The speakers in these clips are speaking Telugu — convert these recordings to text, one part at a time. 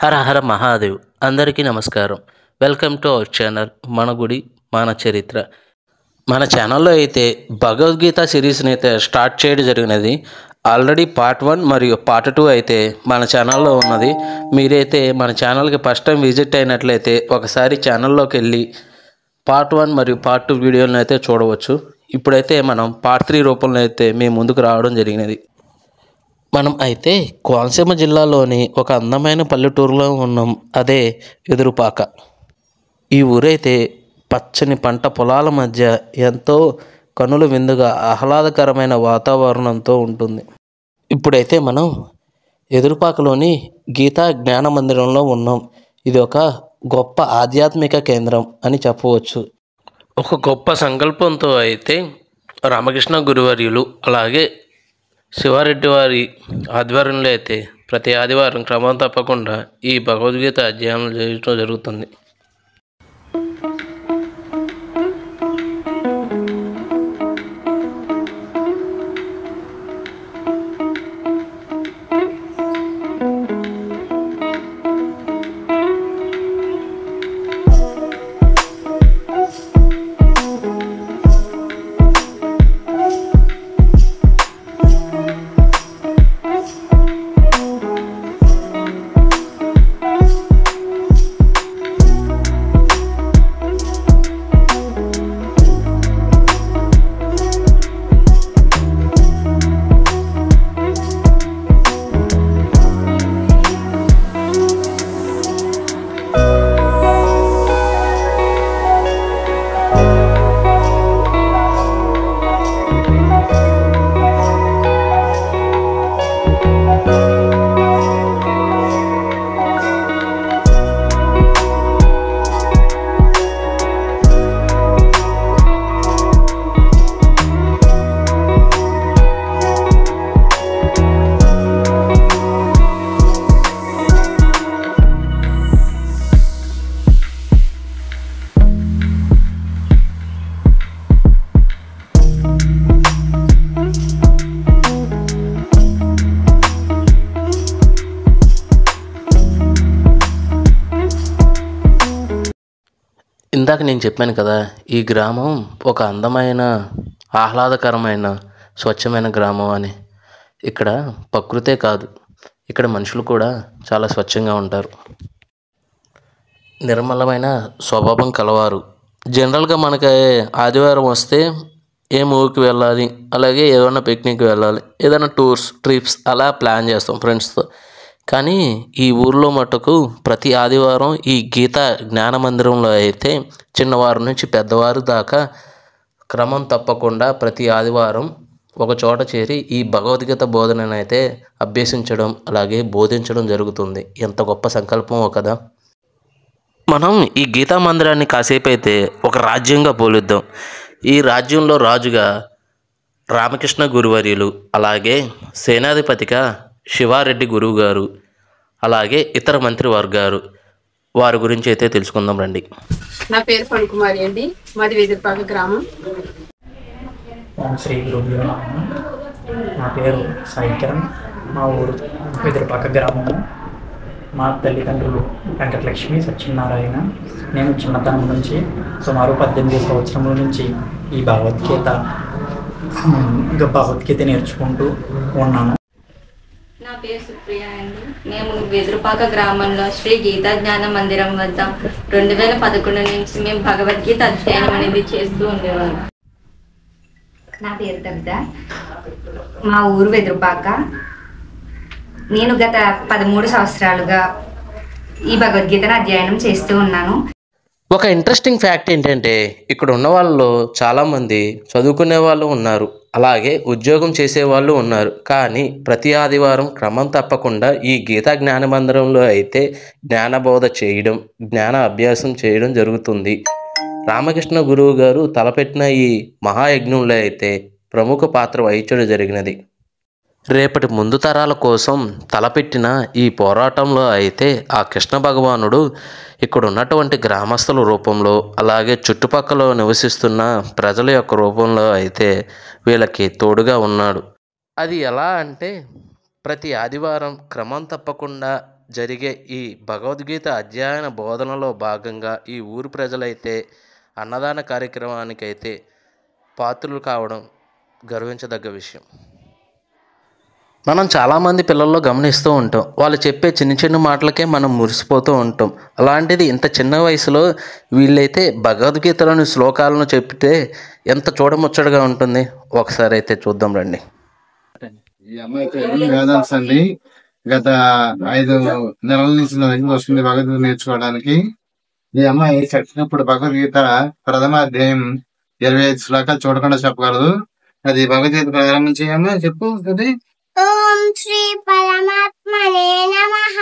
హర హర మహాదేవ్. అందరికీ నమస్కారం. వెల్కమ్ టు అవర్ ఛానల్ మన గుడి మన చరిత్ర. మన ఛానల్లో అయితే భగవద్గీత సిరీస్ని అయితే స్టార్ట్ చేయడం జరిగినది. ఆల్రెడీ పార్ట్ 1 మరియు పార్ట్ 2 అయితే మన ఛానల్లో ఉన్నది. మీరైతే మన ఛానల్కి ఫస్ట్ టైం విజిట్ అయినట్లయితే ఒకసారి ఛానల్లోకి వెళ్ళి పార్ట్ 1 మరియు పార్ట్ 2 వీడియోలను అయితే చూడవచ్చు. ఇప్పుడైతే మనం పార్ట్ 3 రూపంలో అయితే మేము ముందుకు రావడం జరిగినది. మనం అయితే కోనసీమ జిల్లాలోని ఒక అందమైన పల్లెటూరులో ఉన్నాం. అదే ఎదురుపాక. ఈ ఊరైతే పచ్చని పంట పొలాల మధ్య ఎంతో కనుల విందుగా ఆహ్లాదకరమైన వాతావరణంతో ఉంటుంది. ఇప్పుడైతే మనం ఎదురుపాకలోని గీతా జ్ఞాన మందిరంలో ఉన్నాం. ఇది ఒక గొప్ప ఆధ్యాత్మిక కేంద్రం అని చెప్పవచ్చు. ఒక గొప్ప సంకల్పంతో అయితే రామకృష్ణ గురువర్యులు అలాగే శివారెడ్డి వారి ఆధ్వర్యంలో అయితే ప్రతి ఆదివారం క్రమం తప్పకుండా ఈ భగవద్గీత అధ్యయనం చేయడం జరుగుతుంది. ఇందాక నేను చెప్పాను కదా, ఈ గ్రామం ఒక అందమైన ఆహ్లాదకరమైన స్వచ్ఛమైన గ్రామం అని. ఇక్కడ ప్రకృతే కాదు, ఇక్కడ మనుషులు కూడా చాలా స్వచ్ఛంగా ఉంటారు. నిర్మలమైన స్వభావం కలవారు. జనరల్గా మనకి ఆదివారం వస్తే ఏ మూవీకి వెళ్ళాలి, అలాగే ఏదైనా పిక్నిక్ వెళ్ళాలి, ఏదైనా టూర్స్ ట్రిప్స్ అలా ప్లాన్ చేస్తాం ఫ్రెండ్స్తో. కానీ ఈ ఊర్లో మటుకు ప్రతి ఆదివారం ఈ గీతా జ్ఞాన మందిరంలో అయితే చిన్నవారు నుంచి పెద్దవారు దాకా క్రమం తప్పకుండా ప్రతి ఆదివారం ఒక చోట చేరి ఈ భగవద్గీత బోధనను అయితే అభ్యసించడం అలాగే బోధించడం జరుగుతుంది. ఎంత గొప్ప సంకల్పమో కదా. మనం ఈ గీతా మందిరాన్ని కాసేపు అయితే ఒక రాజ్యంగా పోలుద్దాం. ఈ రాజ్యంలో రాజుగా రామకృష్ణ గురువర్యులు, అలాగే సేనాధిపతిగా శివారెడ్డి గురువు గారు, అలాగే ఇతర మంత్రివర్గారు వారి గురించి అయితే తెలుసుకుందాం రండి. నా పేరు ఫణికుమారి అండి. మాది వెదురుపాక గ్రామం. శ్రీ గురుభ్యో నమః. నా పేరు సాయి కిరణ్. మా ఊరు వెదురుపాక గ్రామము. మా తల్లిదండ్రులు వెంకటలక్ష్మి సత్యనారాయణ. నేను చిన్నతనం నుంచి సుమారు 18 సంవత్సరముల నుంచి ఈ భగవద్గీత నేర్చుకుంటూ ఉన్నాను. నా పేరు సుప్రియ అండి. మేము వెదురుపాక గ్రామంలో శ్రీ గీతా జ్ఞాన మందిరం వద్ద 2011 నుంచి మేము భగవద్గీత అధ్యయనం అనేది చేస్తూ ఉండేవాళ్ళం. నా పేరు కవిత. మా ఊరు వెదురుపాక. నేను గత 13 సంవత్సరాలుగా ఈ భగవద్గీతను అధ్యయనం చేస్తూ ఉన్నాను. ఒక ఇంట్రెస్టింగ్ ఫ్యాక్ట్ ఏంటంటే, ఇక్కడ ఉన్న వాళ్ళు చాలామంది చదువుకునే వాళ్ళు ఉన్నారు, అలాగే ఉద్యోగం చేసేవాళ్ళు ఉన్నారు. కానీ ప్రతి ఆదివారం క్రమం తప్పకుండా ఈ గీతా జ్ఞాన మందిరంలో అయితే జ్ఞానబోధ చేయడం, జ్ఞాన అభ్యాసం చేయడం జరుగుతుంది. రామకృష్ణ గురువు గారు తలపెట్టిన ఈ మహాయజ్ఞంలో అయితే ప్రముఖ పాత్ర వహించడం జరిగినది. రేపటి ముందు తరాల కోసం తలపెట్టిన ఈ పోరాటంలో అయితే ఆ కృష్ణ భగవానుడు ఇక్కడ ఉన్నటువంటి గ్రామస్తుల రూపంలో, అలాగే చుట్టుపక్కల నివసిస్తున్న ప్రజల యొక్క రూపంలో అయితే వీళ్ళకి తోడుగా ఉన్నాడు. అది ఎలా అంటే ప్రతి ఆదివారం క్రమం తప్పకుండా జరిగే ఈ భగవద్గీత అధ్యయన బోధనలో భాగంగా ఈ ఊరు ప్రజలైతే అన్నదాన కార్యక్రమానికైతే పాత్రలు కావడం గర్వించదగ్గ విషయం. మనం చాలామంది పిల్లల్లో గమనిస్తూ ఉంటాం, వాళ్ళు చెప్పే చిన్న చిన్న మాటలకే మనం మురిసిపోతూ ఉంటాం. అలాంటిది ఇంత చిన్న వయసులో వీళ్ళైతే భగవద్గీతలోని శ్లోకాలను చెప్తే ఎంత చూడముచ్చటగా ఉంటుంది. ఒకసారి అయితే చూద్దాం రండి. ఈ అమ్మాయికి వేదాంశ అండి. గత 5 నెలల నుంచి నా దగ్గర వస్తుంది భగవద్గీత నేర్చుకోవడానికి. ఈ అమ్మాయి చచ్చినప్పుడు భగవద్గీత ప్రథమ అధ్యాయం 25 శ్లోకాలు చూడకుండా చెప్పగలదు. అది భగవద్గీత ప్రారంభించి అమ్మాయి చెప్పు. అది ఓం శ్రీ పరమాత్మనే నమః.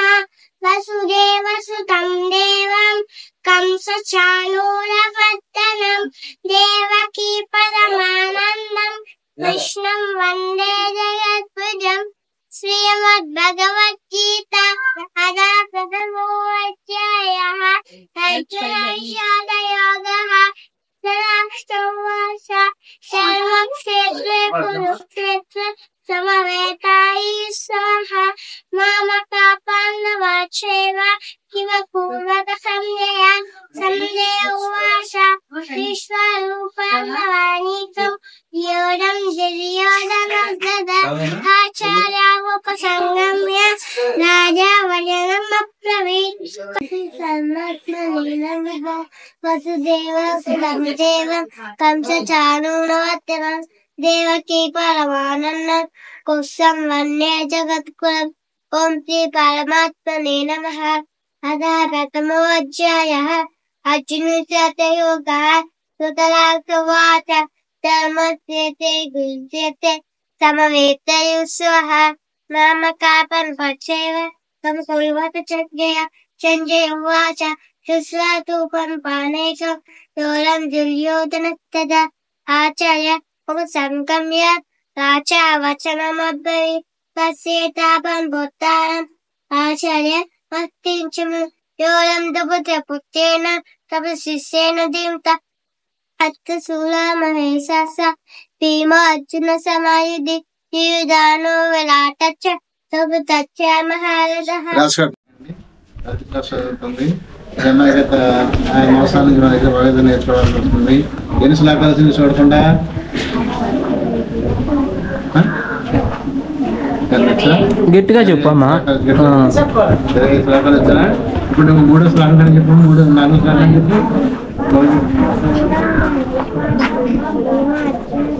వసుదేవసుతం దేవం కంసచాణూరవర్ధనం దేవకీ పరమానందం కృష్ణం వందే జగద్భుజం. శ్రీమద్భగవద్గీత అథా ప్రథమోऽధ్యాయః. అర్జునయోగః. ధృతరాష్ట్రోవాచ సర్వం క్షేత్రే కురుక్షేత్రే సమవేతాయి స్వాహ. మామకా పాండవాశ్చైవ కిమ కుర్వత సంజయ. సంజయ ఉవాచ విశ్వరూపం భవానీకం యోధం దుర్యోధనోద్ధత. ఆచార్యోపసంగమ్య రాజా వచనం అబ్రవీత్. వసుదేవసుతం దేవం కంసచాణూరవర్ధనం దేవకీ పరమానందం కృష్ణం వందే జగద్గురం. ఓం శ్రీ పరమాత్మనే నమః. అథా ప్రథమోऽధ్యాయః. అర్జునయోగః. ధృతరాష్ట్రోవాచ ధర్మక్షేత్రే కురుక్షేత్రే సమవేతయు స్వాహ. మామకా పాండవాశ్చైవ కిమ కుర్వత సంజయ. సంజయ ఉవాచ విశ్వరూపం భవానీకం యోధం దుర్యోధనోద్ధత. ఆచార్య ఉపసంగమ్య రాజా వచనమబ్రవీత్. తస్యేతాపం భూతానం ఆచార్య వర్తించము. యోధం దుపుత్రేణ తప శిష్యేన ధీమత. అత్సూలమహేశాస భీమ అర్జున సమాయుధి. యుధానో విరాటచ్చ తచ్చ మహారథః. చదువుతుంది. ఈ అమ్మాయి గత 5 మాసాల నుంచి మన దగ్గర భగవద్గీత నేర్చుకోవాల్సి వస్తుంది. ఎన్ని శ్లోకాలు వచ్చింది చూడకుండా? గట్టిగా చెప్పమ్మా. 25 శ్లోకాలు వచ్చా? ఇప్పుడు నువ్వు 3వ శ్లోకం అని చెప్పు. 4వ శ్లోకం అని చెప్పు.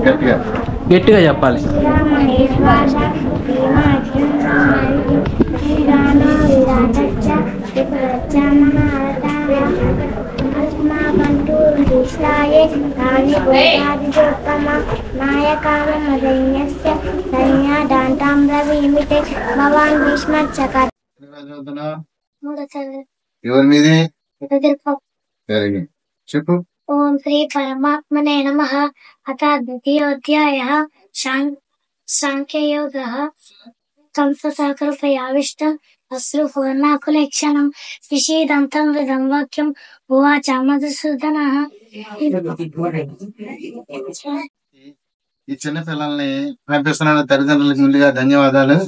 గట్టిగా గట్టిగా చెప్పాలి. ఎవరి మీది? Very good. చెప్పు. ఓం శ్రీ పరమాత్మనే నమః. అథా ద్వితీయోऽధ్యాయః. సాంఖ్యయోగః. కంససాకృపయావిష్టం అశ్రుపూర్ణాకులేక్షణం విషీదంతం విధం వాక్యం ఉవాచ మధుసూదనః. ఈ చిన్న పిల్లల్ని పంపిస్తున్న తల్లిదండ్రులకు ముందుగా ధన్యవాదాలు.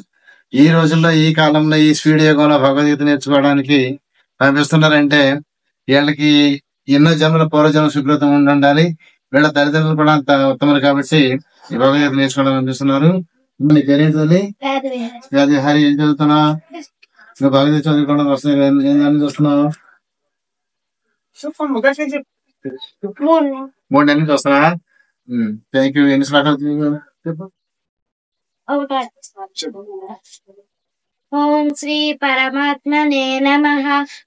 ఈ రోజుల్లో ఈ కాలంలో ఈ స్పీడ్ యుగంలో భగవద్గీత నేర్చుకోవడానికి పంపిస్తున్నారంటే వీళ్ళకి ఎన్నో జన్మల పూర్వజన్మ సుకృతం ఉండాలి. వీళ్ళ తల్లిదండ్రులు కూడా అంత ఉత్తములు కాబట్టి ఈ భగవద్గీత నేర్చుకోవడం పంపిస్తున్నారు. నీ పేరేం తల్లి? హరి. ఏం చదువుతున్నావు? నువ్వు భగవద్గీత చదువుకోవడం వస్తుంది. ఏం చూస్తున్నావు? 3 నెలల నుంచి వస్తున్నా. Thank you. ఎన్ని శ్లోకాలు చెప్పు. ఓం శ్రీ పరమాత్మనే నమః.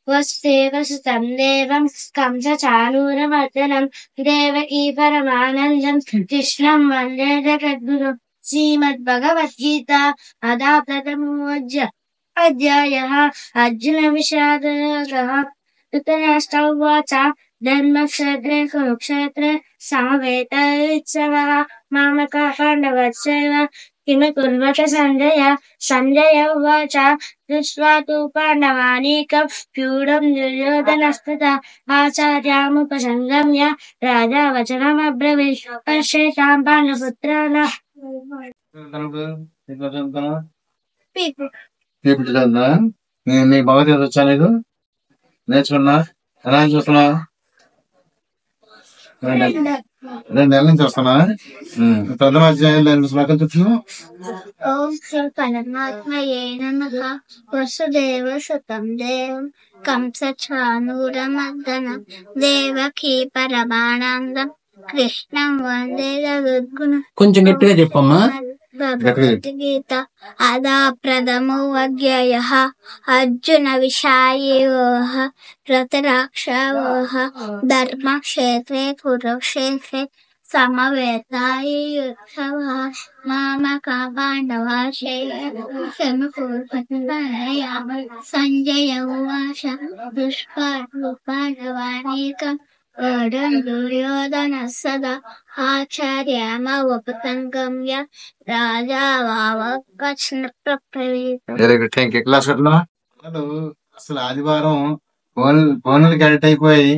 వసుదేవసుతం దేవం కంసచాణూరవర్ధనం దేవకీ పరమానందం కృష్ణం వందే జగద్గురం. శ్రీమద్భగవద్గీత అథా ప్రథమోऽధ్యాయః. అర్జున విషాదయోగః. ధృతరాష్ట్ర ఉవాచ ధర్మక్షేత్రే కురుక్షేత్రే సమవేతయుత్సవః. మామకా పాండవాశ్చైవ కిమ కుర్వత సంజయ. సంజయ ఉవాచ దృష్ట్వా తు పాండవానీకం వ్యూఢం దుర్యోధనస్తత. ఆచార్యాముపసంగమ్య రాజా వచనమబ్రవీత్. పశ్యేతాం పాండుపుత్రాణః. నీ భగవద్గీత వచ్చా నీకు? నేర్చుకున్నా? ఎలా చూస్తున్నా? 2 నెలల నుంచి వస్తున్నా. ప్రథమ అధ్యాయంలో 8 శ్లోకాలు చెప్తున్నావు. ఓం శ్రీ పరమాత్మయే నమః. వసుదేవ సుతం దేవం కంసచానూరమర్దనం దేవకీ పరమానందం కృష్ణం వందే జగద్గుణం. కొంచెం గట్టిగా చెప్పమ్మా. భగవద్గీత అదా ప్రథమో అధ్యాయః అర్జున విషాయోః రతరాక్షసోః ధర్మక్షేత్రే కురుక్షేత్రే సమవేతాయుత్సవః మామకా పాండవాశేయమపూర్వయామ సంజయ ఉవాచ దుష్పాండవానేకం దుర్యోధన సదా ఆచార్యమవపతంగమ్య రాజా వావకృష్ణ very good, thank you. Class అసలు ఆదివారం ఫోన్లకి అడిక్ట్ అయిపోయి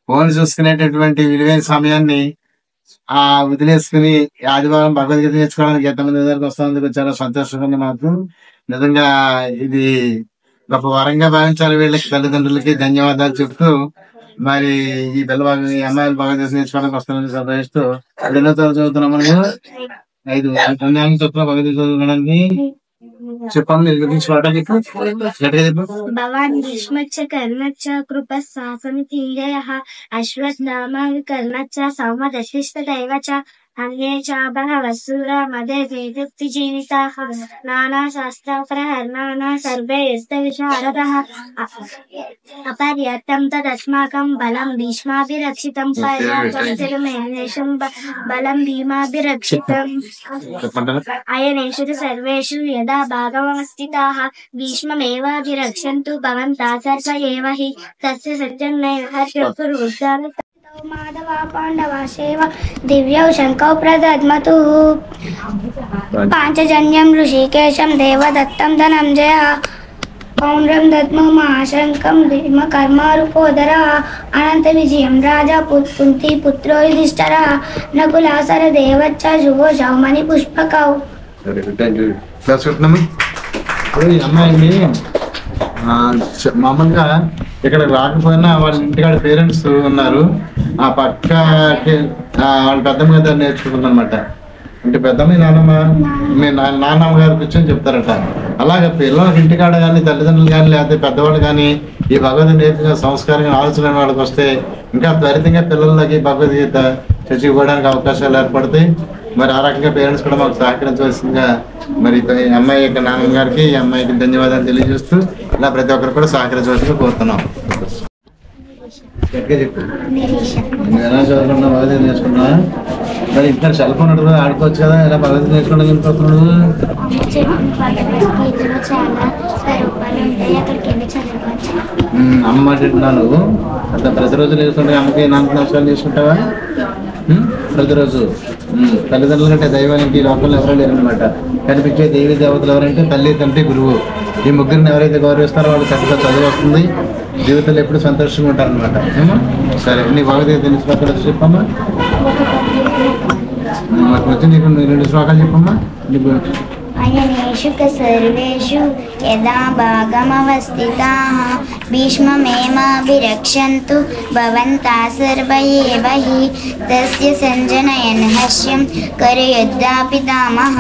ఫోన్ చూసుకునేటటువంటి విలువైన సమయాన్ని వదిలేసుకుని ఆదివారం భగవద్గీత నేర్చుకోవడానికి ఎంతమంది దగ్గరకు వస్తుంది. చాలా సంతోషంగా ఉంది మాకు. నిజంగా ఇది గొప్ప వరంగా భావించాలి. వీళ్ళకి తల్లిదండ్రులకి ధన్యవాదాలు చెప్తూ మరి ఈ ఈ అమ్మాయిలు భగవద్గీత నేర్చుకోవడానికి వస్తామని సంతోషిస్తూ ఎన్నో తరగతి చదువుతున్నాం. మనము 5 నెలల చదువుతున్నా భగవద్గీత చదువుకోవడానికి. చెప్పండి చెప్పు. భవాన్ భీష్మచ్చ కర్ణచ్చ కృప శాసనీయ అశ్వత్థామ కర్ణచ్చ సౌమదశిష్ట దైవచ అన్యే చ బహవస్సుర మదే వేదుక్తి జీవితాః నానా శాస్త్రప్రహరణానా సర్వే యస్త విశారదః అపర్యాప్తం తదస్మాకం బలం భీష్మాభిరక్షితం పర్యాప్తం బలం భీమాభిరక్షితం అయనేషు సర్వేషు యదా భాగవస్థితాః భీష్మమేవాభిరక్షन्तు భవంతः సర్వ ఏవ హి తస్య సత్యం నైవ హర్షపురుషాలు మాధవ పాండవ సేవ దివ్యౌ శంకౌ ప్రదద్మతు పాంచజన్యం ఋషికేశం దేవదత్తం ధనంజయ పౌండ్రం దద్మో మహాశంకం భీమ కర్మారుపోదర అనంత విజయం రాజా కుంతి పుత్రో యుధిష్ఠర నకులాసర దేవచ్చ శుభో శౌమని పుష్పకౌ. అమ్మాయిని మామూలుగా ఇక్కడ రాకపోయినా వాళ్ళ ఇంటికాడ పేరెంట్స్ ఉన్నారు. ఆ పక్కకి వాళ్ళ పెద్దమ్మ గారు నేర్చుకుంటున్నారు అనమాట. అంటే పెద్దమ్మ నాన్నమ్మ మీ నాన్నమ్మ గారు కూర్చొని చెప్తారట. అలాగే పిల్లలకి ఇంటికాడ కానీ తల్లిదండ్రులు కానీ లేకపోతే పెద్దవాళ్ళు కానీ ఈ భగవద్గీత నేర్చుకునే సంస్కారంగా ఆలోచన వాళ్ళకి వస్తే ఇంకా త్వరితంగా పిల్లలకి భగవద్గీత చచ్చిపోవడానికి అవకాశాలు ఏర్పడతాయి. మరి ఆ రకంగా పేరెంట్స్ కూడా మాకు సహకరించవలసిందిగా మరి ఈ అమ్మాయి యొక్క నాన్నమ్మ గారికి ఈ అమ్మాయికి ధన్యవాదాలు తెలియజేస్తూ ఇలా ప్రతి ఒక్కరు కూడా సహకరించవలసిందిగా కోరుతున్నాం. ఎలా చదువుకున్నా భగవద్గీత నేర్చుకున్నా? మరి ఇంకా సెల్ ఫోన్ ఉంటుంది ఆడుకోవచ్చు కదా. ఎలా భగవద్గీత నేర్చుకోవడం వెళ్ళిపోతున్నాడు? అమ్మ తింటున్నాను అంత ప్రతిరోజు నేర్చుకుంటే అమ్మకి నాన్న నమస్కారం చేసుకుంటావా? ప్రతిరోజు తల్లిదండ్రుల కంటే దైవానికి లోకంలో ఎవరో లేరనమాట. కనిపించే దేవీ దేవతలు ఎవరంటే తల్లి, తండ్రి, గురువు. ఈ ముగ్గురిని ఎవరైతే గౌరవిస్తారో వాళ్ళు చక్కగా చదువు వస్తుంది, జీవితంలో ఎప్పుడు సంతోషంగా ఉంటారనమాట. ఏమో సరే, నీ భగవద్గీత ఎన్ని శ్లోకాలు చెప్పమ్మా. మాకు వచ్చి నీకు 2 శ్లోకాలు చెప్పమ్మా. అయనేషు సర్వేషు యదా భాగమవస్థితాః భీష్మమేవాభిరక్షन्तు భవంతः సర్వ ఏవ హి తస్య సంజనయన్ హర్ష్యం కరయుద్ధాపితామహ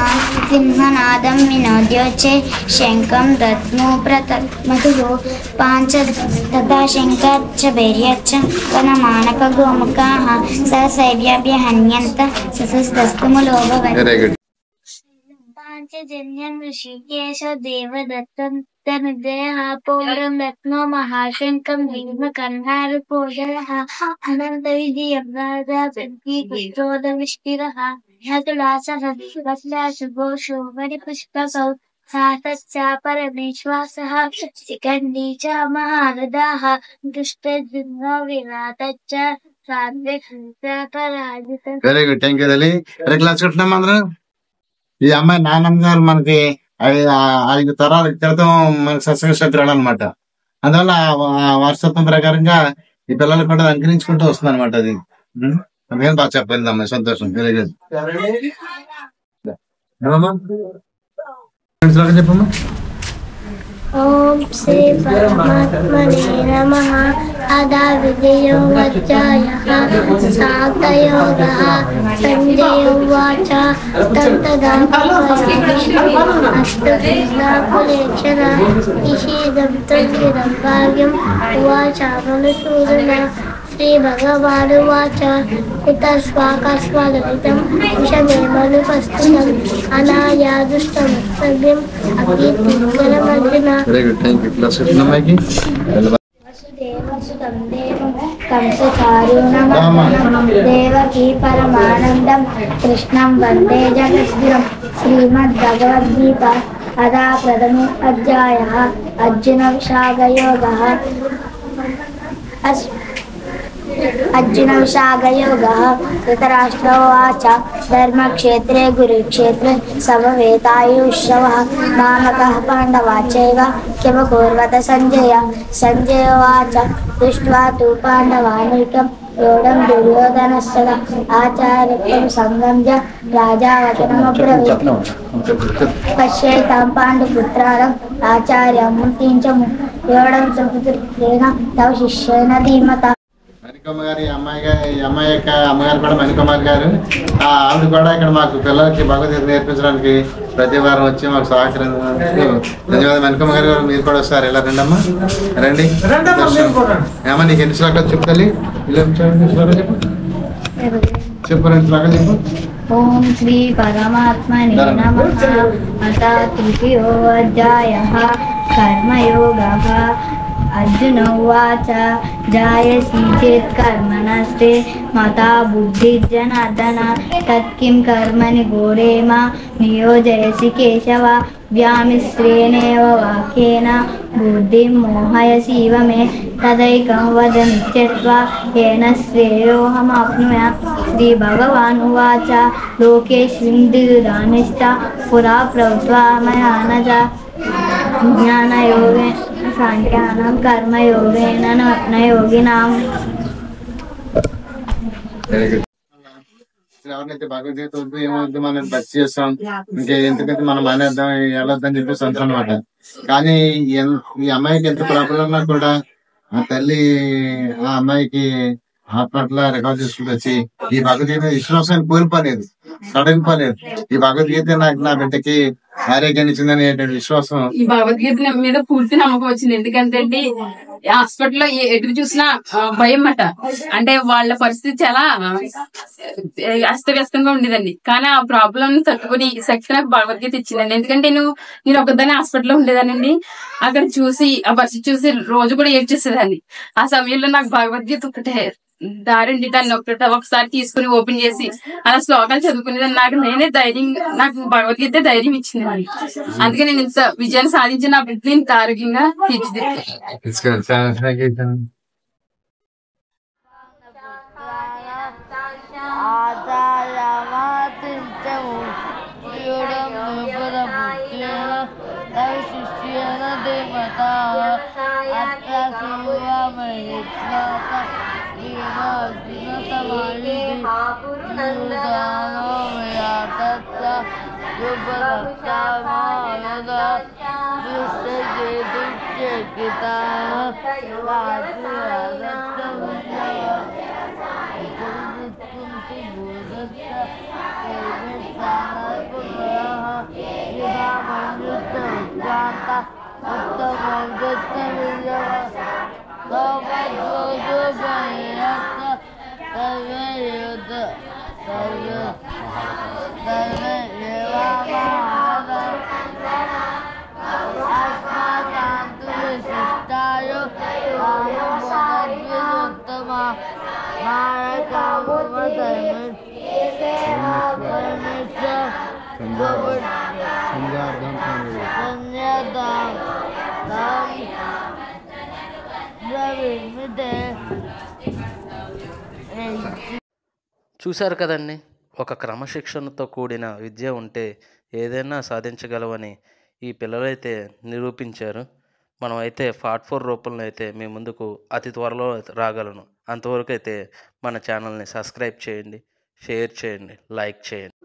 సింహనాదం వినోద్యోచ్చే శంఖం దద్మో ప్రతద్మతుః పాంచ తథా శంఖచ్చ భైర్యచ్చ వనమానక గోముఖాః సశైవ్యాభ్యహన్యంత సశస్తములోభవన్. పాంచజన్యం ఋషికేశ దేవదత్తం ధనుజయ పౌండ్రం రత్నో మహాశంకం భీమ కర్ణారుపోదరః అనంత విజయం రాజా పుత్రోదవిష్టిరః శుభో శోభని పుష్పకౌ సాతశ్చ పరమేశ్వాసః శిఖండీ చ మహారథాః దుష్టజుమ్నో విరాతశ్చ పరాజితం. వెరీ గుడ్, థ్యాంక్ యూ తల్లి. క్లాస్ కొట్టినాం అందరూ. ఈ అమ్మాయి నాన్నమ్మ గారు మనకి 5 తరాల క్రితం మనకి సత్సంగ అనమాట. అందువల్ల వారసత్వం ప్రకారంగా ఈ పిల్లలు కూడా అంకరించుకుంటూ వస్తుంది అనమాట. అది అందుకని బాగా చెప్పాలి అమ్మాయి. సంతోషం. Very good. చెప్పమ్మా. ఓం శ్రీ పరమాత్మనే నమః. అదా విజయో వజ్రాయః సాంతయోగః. సంజయ ఉవాచ తంతదా అస్తు కృష్ణాకులేక్షణ నిషేదం తుల్లిదం భాగ్యం ఉవాచ మనుసూదన. శ్రీభగవానువాచ కుతస్వాకస్మలలితం విషమేమనుపస్థితం అనాయాదుష్టమస్తవ్యం అకీర్తికరమర్జున. వసుదేవసుతం దేవం కంసచారుణమర్దనం దేవకీ పరమానందం కృష్ణం వందే జగద్గురం. శ్రీమద్భగవద్గీత అదా ప్రథమో అధ్యాయః అర్జున విషాదయోగః. అర్జున విషాదయోగః. ధృతరాష్ట్ర ఉవాచ ధర్మక్షేత్రే కురుక్షేత్రే సమవేతాయుత్సవః మామకః పాండవాశ్చైవ కిమకుర్వత సంజయ. సంజయ ఉవాచ దృష్ట్వా తు పాండవానైకం యోగం దుర్యోధనస్సద ఆచార్యత్వం సంగమ్య రాజా వచనమబ్రవీత్. పశ్యైతాం పాండుపుత్రాణం ఆచార్యమూర్తిం చ యోగం సుపుత్రేణ తవ శిష్యేన ధీమత. మణికొమ్మ గారు ఈ అమ్మాయి యొక్క అమ్మగారు కూడా మణికుమార్ గారు. ఆవిడ కూడా ఇక్కడ మాకు పిల్లలకి భగవద్గీత నేర్పించడానికి ప్రతి వారం వచ్చి మాకు సహకరించినందుకు ధన్యవాదాలు. మణికొమ్మ గారు మీరు కూడా వస్తారు. ఇలా రండి అమ్మా, రండి. ఏమన్నా నీకు ఎన్ని శ్లోకాలు చెప్పు తల్లి? చెప్పు చెప్పు, 2 శ్లోకాలు చెప్పు. ఓం శ్రీ పరమాత్మనే నమః. అథ తృతీయో అధ్యాయః కర్మయోగః. అర్జున ఉవాచ జాయసి చేత్ కర్మణస్తే మతా బుద్ధిర్జనార్దన తత్కిం కర్మణి ఘోరే మా నియోజయసి కేశవ. వ్యామిశ్రేణేవ వాక్యేన బుద్ధిం మోహయసీవ మే తదైకం వద నిత్యత్వా ఏన శ్రేయోహమాప్నుయాత్. శ్రీభగవానువాచ లోకేస్మిన్ ద్విధానిష్ట పురా ప్రవృత్వా మయా నజ జ్ఞానయోగేన సాంఖ్యానం కర్మయోగేన యోగినాం. ఎవరినైతే భగవద్గీత వద్దు ఏమవుద్దు మనం భక్తి చేస్తాం, ఇంకా ఎందుకంటే మనం మానేద్దాం వెళ్ళొద్దని చెప్పేసి అంటారు అనమాట. కానీ ఈ అమ్మాయికి ఎంత ప్రాబ్లం ఉన్నా కూడా ఆ తల్లి ఆ అమ్మాయికి హాస్పిటల్ రికార్డ్ చేసుకుని వచ్చి ఈ భగవద్గీత విశ్వాసాన్ని కోల్పోలేదు, సడలిపోలేదు. ఈ భగవద్గీత నాకు నా బిడ్డకి ఆరోగ్యాన్నిచ్చిందని విశ్వాసం, ఈ భగవద్గీత మీద పూర్తి నమ్మకం వచ్చింది. ఎందుకంటే అండి హాస్పిటల్లో ఎదురు చూసినా భయం అట. అంటే వాళ్ళ పరిస్థితి చాలా అస్తవ్యస్తంగా ఉండేదండి. కానీ ఆ ప్రాబ్లం తట్టుకుని శక్తి నాకు భగవద్గీత ఇచ్చిందండి. ఎందుకంటే నేను ఒకదాన్ని హాస్పిటల్లో ఉండేదానండి. అక్కడ చూసి ఆ పరిస్థితి చూసి రోజు కూడా ఏడ్చేసేదాన్ని. ఆ సమయంలో నాకు భగవద్గీత ఒకటే దారండి. దాన్ని ఒకసారి తీసుకుని ఓపెన్ చేసి అలా శ్లోకాలు చదువుకునేదాన్ని. నాకు నేనే ధైర్యం, నాకు భగవద్గీత ధైర్యం ఇచ్చింది. అందుకే నేను ఇంత విజయాన్ని సాధించి నా బిడ్డని ఇంత ఆరోగ్యంగా తీర్చిదిద్దాను. చూశారు కదండి, ఒక క్రమశిక్షణతో కూడిన విద్య ఉంటే ఏదైనా సాధించగలవని ఈ పిల్లలైతే నిరూపించారు. మనమైతే పార్ట్ 4 రూపంలో అయితే మీ ముందుకు అతి త్వరలో రాగలను. అంతవరకు అయితే మన ఛానల్ని సబ్స్క్రైబ్ చేయండి, షేర్ చేయండి, లైక్ చేయండి.